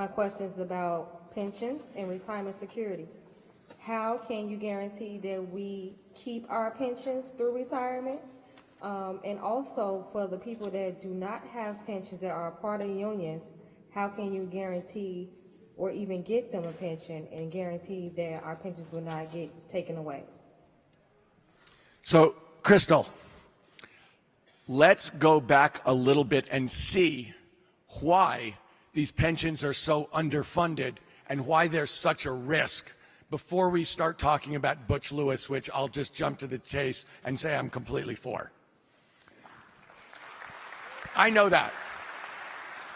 My question is about pensions and retirement security. How can you guarantee that we keep our pensions through retirement? And also for the people that do not have pensions that are a part of unions, how can you guarantee or even get them a pension and guarantee that our pensions will not get taken away? So, Crystal, let's go back a little bit and see why these pensions are so underfunded and why there's such a risk before we start talking about Butch Lewis, which I'll just jump to the chase and say I'm completely for. I know that.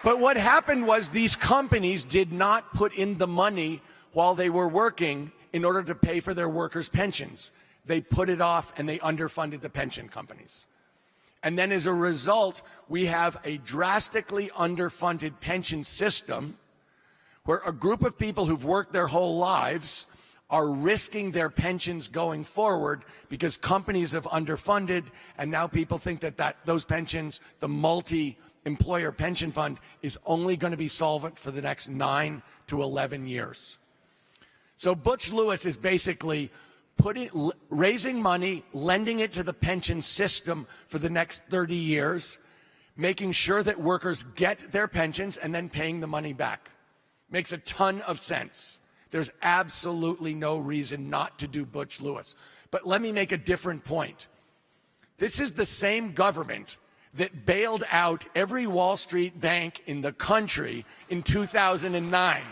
But what happened was these companies did not put in the money while they were working in order to pay for their workers' pensions. They put it off and they underfunded the pension companies. And then as a result, we have a drastically underfunded pension system where a group of people who've worked their whole lives are risking their pensions going forward because companies have underfunded, and now people think that those pensions, the multi-employer pension fund, is only going to be solvent for the next 9 to 11 years. So Butch Lewis is basically raising money, lending it to the pension system for the next 30 years, making sure that workers get their pensions and then paying the money back. Makes a ton of sense. There's absolutely no reason not to do Butch Lewis. But let me make a different point. This is the same government that bailed out every Wall Street bank in the country in 2009.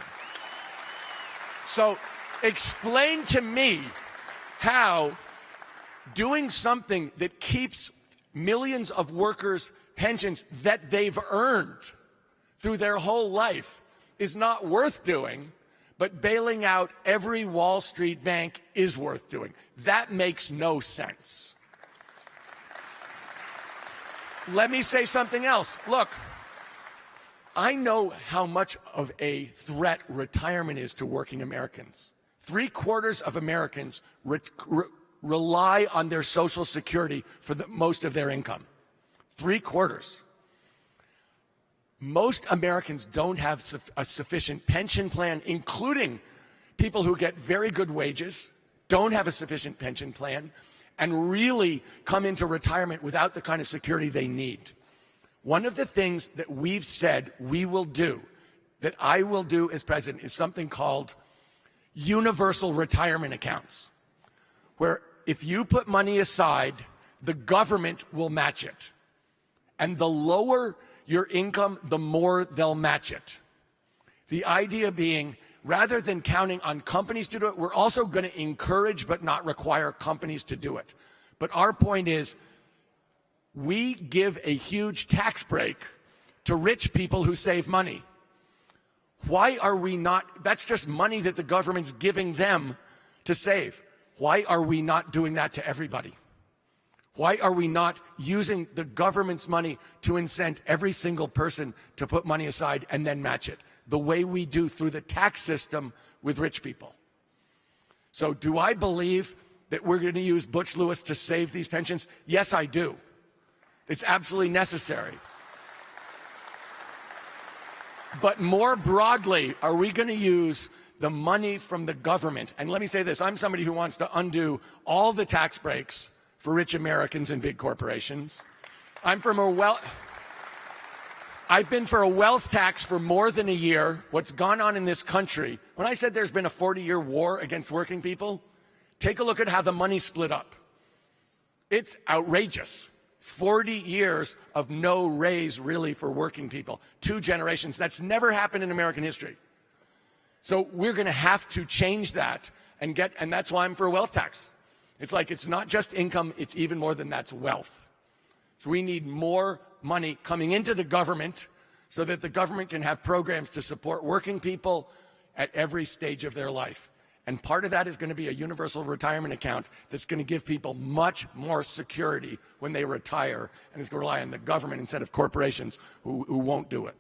So explain to me how doing something that keeps millions of workers' pensions that they've earned through their whole life is not worth doing, but bailing out every Wall Street bank is worth doing. That makes no sense. Let me say something else. Look, I know how much of a threat retirement is to working Americans. 3/4 of Americans rely on their Social Security for most of their income. 3/4. Most Americans don't have a sufficient pension plan, including people who get very good wages, don't have a sufficient pension plan, and really come into retirement without the kind of security they need. One of the things that we've said we will do, that I will do as president, is something called universal retirement accounts, where if you put money aside, the government will match it. And the lower your income, the more they'll match it. The idea being, rather than counting on companies to do it, we're also going to encourage but not require companies to do it. But our point is, we give a huge tax break to rich people who save money. Why are we not, that's just money that the government's giving them to save. Why are we not doing that to everybody? Why are we not using the government's money to incent every single person to put money aside and then match it, the way we do through the tax system with rich people? So do I believe that we're going to use Butch Lewis to save these pensions? Yes, I do. It's absolutely necessary. But more broadly, are we going to use the money from the government? And let me say this, I'm somebody who wants to undo all the tax breaks for rich Americans and big corporations. I've been for a wealth tax for more than a year. What's gone on in this country, when I said there's been a 40-year war against working people, take a look at how the money's split up. It's outrageous. 40 years of no raise, really, for working people. 2 generations. That's never happened in American history. So we're going to have to change that and that's why I'm for a wealth tax. It's like, it's not just income, it's even more than that's wealth. So we need more money coming into the government so that the government can have programs to support working people at every stage of their life. And part of that is going to be a universal retirement account that's going to give people much more security when they retire, and it's going to rely on the government instead of corporations who won't do it.